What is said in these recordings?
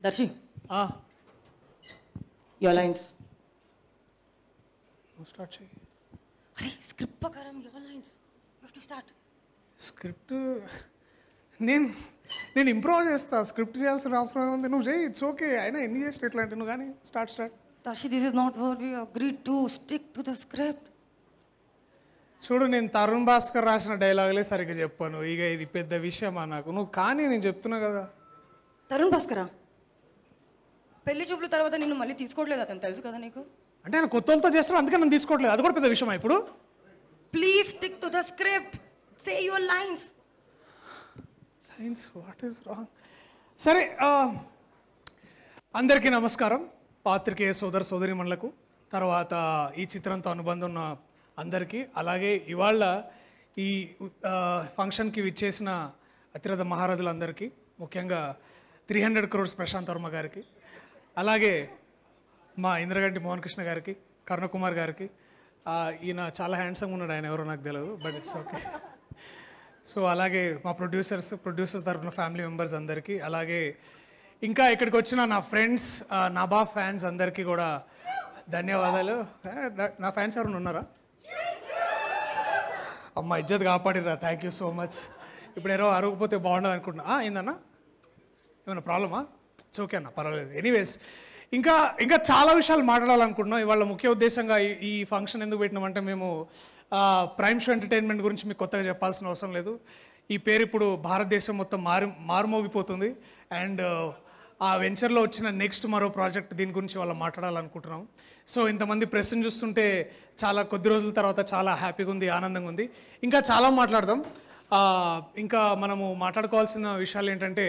Darsi your lines start చేయి. అరే script ప్రకారం your lines you have to start. Script నేను ఇంప్రూవ్ చేస్తా. స్క్రిప్ట్ చేయాల్సిన అవసరం ఉంది. నువ్వు చేయి, ఇట్స్ ఓకే. అయినా ఎన్ని చేస్తే ఎట్లా అంటే నువ్వు కానీ start. Darshi this is not what we agreed to. Stick to the script. చూడు, నేను తరుణ్ భాస్కర్ రాసిన డైలాగులే సరిగ్గా చెప్పాను. ఇక ఇది పెద్ద విషయమా నాకు? నువ్వు కానీ నేను చెప్తున్నా కదా. తరుణ్ భాస్కరా పెళ్లి చూపుల తర్వాత నిన్ను మళ్ళీ తీసుకోవట్లేదు అతను, తెలుసు కదా నీకు? అంటే ఆయన కొత్త వాళ్ళతో చేస్తాడు, అందుకే నన్ను తీసుకోవట్లేదు. అది కూడా పెద్ద విషయమా ఇప్పుడు? Please stick to the script. Say your lines. Lines? What is wrong? సరే, అందరికీ నమస్కారం. పాత్రికేయ సోదరిమణులకు, తర్వాత ఈ చిత్రంతో అనుబంధం ఉన్న అందరికీ, అలాగే ఇవాళ ఈ ఫంక్షన్కి విచ్చేసిన అతిరథ మహారథులందరికీ, ముఖ్యంగా 300 crores ప్రశాంత్ వర్మ గారికి, అలాగే మా ఇంద్రగంటి మోహన్ కృష్ణ గారికి, కరుణకుమార్ గారికి. ఈయన చాలా హ్యాండ్సమ్గా ఉన్నాడు, ఆయన ఎవరో నాకు తెలియదు, బట్ ఇట్స్ ఓకే. సో అలాగే మా ప్రొడ్యూసర్స్ తరఫున ఫ్యామిలీ మెంబర్స్ అందరికీ, అలాగే ఇంకా ఇక్కడికి వచ్చిన నా ఫ్రెండ్స్, నాబా ఫ్యాన్స్ అందరికీ కూడా ధన్యవాదాలు. నా ఫ్యాన్స్ ఎవరైనా ఉన్నారా? అమ్మ ఇజ్జత్ కాపాడిరా, థ్యాంక్ యూ సో మచ్. ఇప్పుడు ఎవరో అరగకపోతే బాగుండదు అనుకుంటున్నా. ఏందన్నా, ఏమైనా ప్రాబ్లమా? ఇట్స్ ఓకే అన్న, పర్వాలేదు. ఎనీవేస్, ఇంకా చాలా విషయాలు మాట్లాడాలనుకుంటున్నాం. ఇవాళ ముఖ్య ఉద్దేశంగా ఈ ఫంక్షన్ ఎందుకు పెట్టినామంటే, మేము ప్రైమ్ షో ఎంటర్టైన్మెంట్ గురించి మీకు కొత్తగా చెప్పాల్సిన అవసరం లేదు. ఈ పేరు ఇప్పుడు భారతదేశం మొత్తం మారుమోగిపోతుంది. అండ్ ఆ వెంచర్లో వచ్చిన నెక్స్ట్ మరో ప్రాజెక్ట్, దీని గురించి వాళ్ళ మాట్లాడాలనుకుంటున్నాం. సో ఇంతమంది ప్రెస్ని చూస్తుంటే చాలా కొద్ది రోజుల తర్వాత చాలా హ్యాపీగా ఉంది, ఆనందంగా ఉంది. ఇంకా చాలా మాట్లాడదాం. ఇంకా మనము మాట్లాడుకోవాల్సిన విషయాలు ఏంటంటే,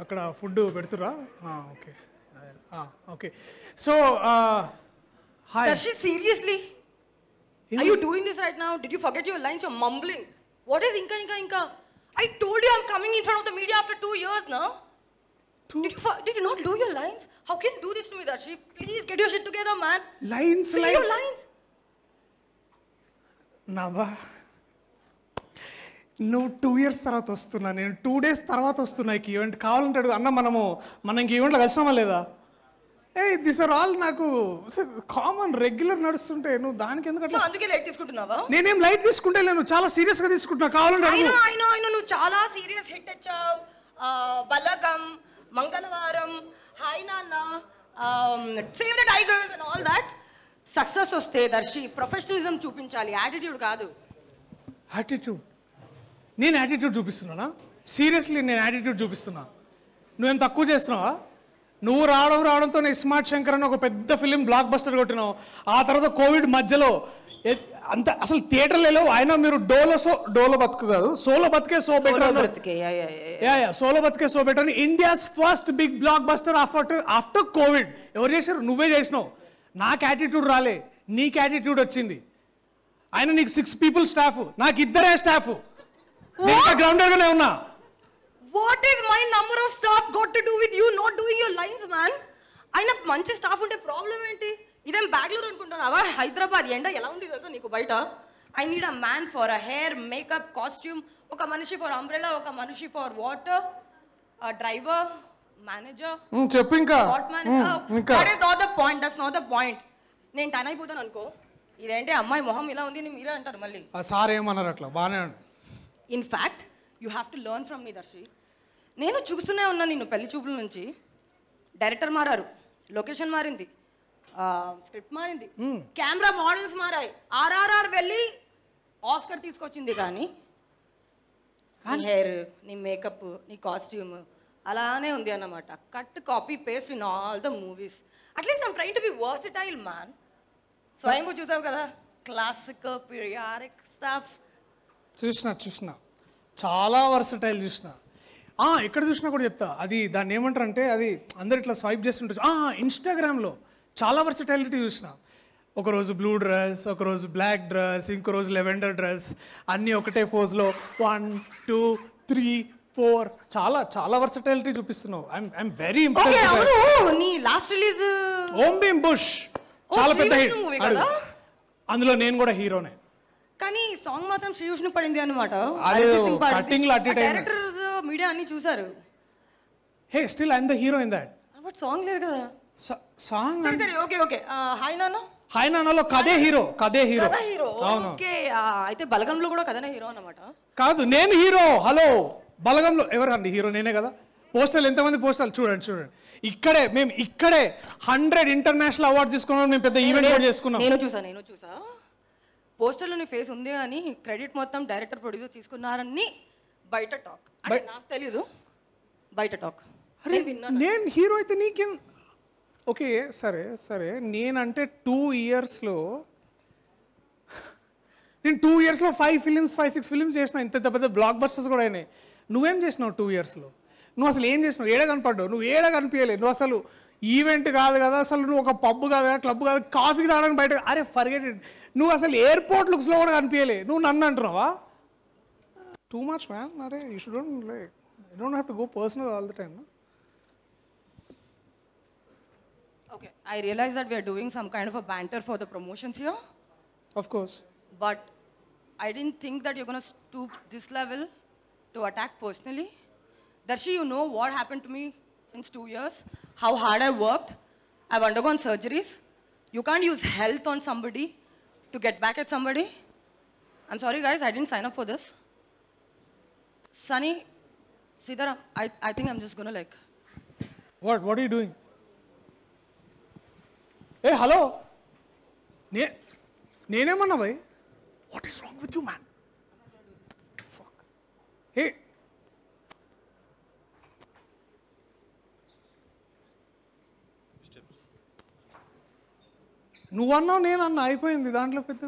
అక్కడ ఫుడ్ పెడుతురా? Okay okay. So hi. Seriously are you doing this right now? Did you forget your lines? You're mumbling. What is inka? I told you I'm coming in front of the media after 2 years now. Did you not do your lines? How can you do this to me, Darshi? Please get your shit together, man. Lines? Say your lines. Nava, నువ్వు 2 years తర్వాత వస్తున్నా, నేను 2 days తర్వాత వస్తున్నా ఈ event. కావాలంటే అడుగు అన్న, మనం ఇంక ఈవెంట్లో కలిసినామా లేదా? దిస్ ఆర్ ఆల్ నాకు కామన్ రెగ్యులర్ నడుస్తుంటే నువ్వు దానికి ఎందుకు అట్లా? అందుకే లైట్ తీసుకుంటున్నావా? నేనేం లైట్ తీసుకుంటే లేను, చాలా సీరియస్ గా తీసుకుంటున్నా. కావాలంటే అయినా నువ్వు చాలా సీరియస్ హిట్ ఇచ్చావు. బలగం, మంగళవారం, హాయ్ నాన్న, save the tigers and all that. Success వస్తే దర్శి ప్రొఫెషనలిజం చూపించాలి, యాటిట్యూడ్ కాదు. యాటిట్యూడ్? నేను యాటిట్యూడ్ చూపిస్తున్నానా? సీరియస్లీ నేను యాటిట్యూడ్ చూపిస్తున్నా? నువ్వేం తక్కువ చేస్తున్నావా? నువ్వు రావడంతో నేను స్మార్ట్ శంకర్ అని ఒక పెద్ద ఫిలిం బ్లాక్ బస్టర్ కొట్టినావు. ఆ తర్వాత కోవిడ్ మధ్యలో అంత అసలు థియేటర్లు వెళ్ళవు. అయినా మీరు డోలో బతుకు కాదు, సోలో బతికే సో బెటర్. సోలో బతికే సో బెటర్ అని India's first big blockbuster after Covid ఎవరు చేశారు? నువ్వే చేసినావు. నాకు యాటిట్యూడ్ రాలే, నీకు యాటిట్యూడ్ వచ్చింది. అయినా నీకు 6 people స్టాఫ్, నాకు 2 స్టాఫ్. గ్రౌండర్ గానే ఉన్నా. What is my number of staff got to do with you not doing your lines, man? అయినా మంచి స్టాఫ్ ఉంటే ప్రాబ్లం ఏంటి? ఇదేం బెంగళూరు అనుకుంటున్నావా? హైదరాబాద్ ఎండ ఎలా ఉంది తెలుసా నీకు బయట? I need a man for a hair, makeup, costume, ఒక మనిషి ఫర్ అంబ్రెలా, ఒక మనిషి ఫర్ వాటర్, డ్రైవర్, మేనేజర్. చెప్పు ఇంకా. That is not the point. That's not the point. నేను టన్ అయిపోతాను అనుకో, ఇదేంటి అమ్మాయి మొహం ఇలా ఉంది అని మీరే అంటారు మళ్ళీ. సార్ ఏమన్నారు? అట్లా బాగానే. In fact you have to learn from me Darshi. నేను చూస్తూనే ఉన్నా నిన్ను పెళ్లి చూపుల నుంచి. డైరెక్టర్ మారారు, లొకేషన్ మారింది, స్క్రిప్ట్ మారింది, కెమెరా మోడల్స్ మారాయి, RRR వెళ్ళి ఆస్కర్ తీసుకొచ్చింది. కానీ నీ హెయిర్, నీ మేకప్, నీ కాస్ట్యూమ్ అలానే ఉంది అన్నమాట. Cut copy paste in all the movies. At least I'm trying to be versatile man. స్వయంగా చూసావు కదా, క్లాసిక్, పీరియాడిక్ స్టఫ్ చూసిన చాలా వర్సటైల్ చూసిన. ఎక్కడ చూసినా కూడా చెప్తా. అది దాన్ని ఏమంటారంటే, అది అందరు ఇట్లా స్వైప్ చేస్తుంటారు. ఇన్స్టాగ్రామ్లో చాలా వర్సటైలిటీ చూసిన. ఒకరోజు బ్లూ డ్రెస్, ఒకరోజు బ్లాక్ డ్రెస్, ఇంకో రోజు లెవెండర్ డ్రెస్, అన్నీ ఒకటే పోజ్లో 1 2 3 4 చాలా చాలా వర్సటైలిటీ చూపిస్తున్నావు. I'm very impressed. నీ లాస్ట్ రిలీజ్ ఓం భీమ్ బుష్ చాలా పెద్ద హిట్. అందులో నేను కూడా హీరోనే. కానీ సాంగ్ మాత్రం శ్రీ విష్ణు పడింది అనమాట. కటింగ్ లో డైరెక్టర్స్ మీడియా అన్ని చూసారు. Hey still I'm the hero in that. But song లేదు కదా. సాంగ్ సరే సరే ఓకే ఓకే. హాయ్ నాన్న. హాయ్ నాన్నలో కదే హీరో. Hero okay. అయితే బలగంలో కూడా కథనే హీరో అన్నమాట. కాదు నేను హీరో. హలో బలగంలో ఎవరండి హీరో? నేనే కదా. పోస్టర్లు ఎంతమంది పోస్టర్లు చూడండి. ఇక్కడే మేము 100 ఇంటర్నేషనల్ అవార్డ్స్ తీసుకున్నాం. మేము పెద్ద ఈవెంట్ కూడా చేసుకున్నాం. నేను చూసా పోస్టర్లో నీ ఫేస్ ఉంది అని క్రెడిట్ మొత్తం డైరెక్టర్ ప్రొడ్యూసర్ తీసుకున్నారని బయట టాక్. అంటే నాకు తెలీదు, బయట టాక్. నేను హీరో అయితే నీకేం? ఓకే సరే నేనంటే 2 ఇయర్స్లో నేను 2 ఇయర్స్లో 5 ఫిలిమ్స్ 5-6 ఫిలిమ్స్ చేసిన. ఇంత పెద్ద బ్లాక్ బస్టర్స్ కూడా అయినాయి. నువ్వేం చేసినావు 2 ఇయర్స్లో? నువ్వు అసలు ఏం చేసినావు? ఏడ కనపడ్డావు? నువ్వు ఏడ కనిపించలేదు. నువ్వు అసలు ఈవెంట్ కాదు కదా, అసలు నువ్వు ఒక పబ్ కాదు కదా, క్లబ్ కాదు, కాఫీ తాగడానికి బయట. అరే ఫర్గెట్ ఇట్. నువ్వు అసలు ఎయిర్పోర్ట్ లుక్స్లో కూడా కనిపించలే. నువ్వు నన్ను అంటున్నావా? Too much man. అరే you don't have to go personal all the time. Okay, I realize that we are doing some kind of a banter for the promotions here. Of course. But I didn't think that you're going to stoop this level to attack personally. Darshi, you know what happened to me since 2 years? How hard I worked. I've undergone surgeries. You can't use health on somebody to get back at somebody. I'm sorry guys, I didn't sign up for this. Sunny, Sidara, I think I'm just going to like... What are you doing? ఏ hello నేనేమన్నా భయ్? What is wrong with you man? ఏ నువ్వన్నావు నేనన్నా, అయిపోయింది దాంట్లో పెద్ద.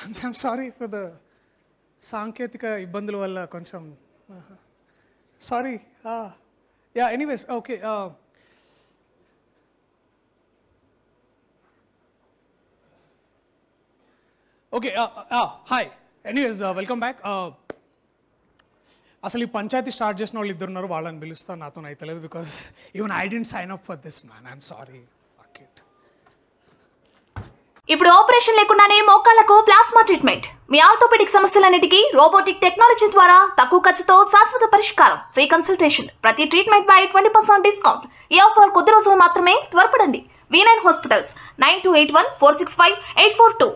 I'm sorry for the సాంకేతిక ఇబ్బందుల వల్ల కొంచెం. Sorry. Yeah anyways okay. Okay hi. Anyways welcome back. అసలు ఈ పంచాయతీ స్టార్ట్ చేసిన వాళ్ళు 2 ఉన్నారు. వాళ్ళని పిలుస్తాను, నాతో అయితలేదు. Because even I didn't sign up for this man. I'm sorry. ఇప్పుడు ఆపరేషన్ లేకుండానే మోకాళ్లకు ప్లాస్మా ట్రీట్మెంట్. మీ ఆర్థోపెడిక్ సమస్యలన్నిటికీ రోబోటిక్ టెక్నాలజీ ద్వారా తక్కువ ఖర్చుతో శాశ్వత పరిష్కారం. Free consultation. ప్రతి ట్రీట్మెంట్ పై 20% డిస్కౌంట్. ఈ ఆఫర్ కొద్ది రోజులు మాత్రమే. త్వరపడండి. V9 hospitals 9281 465 842.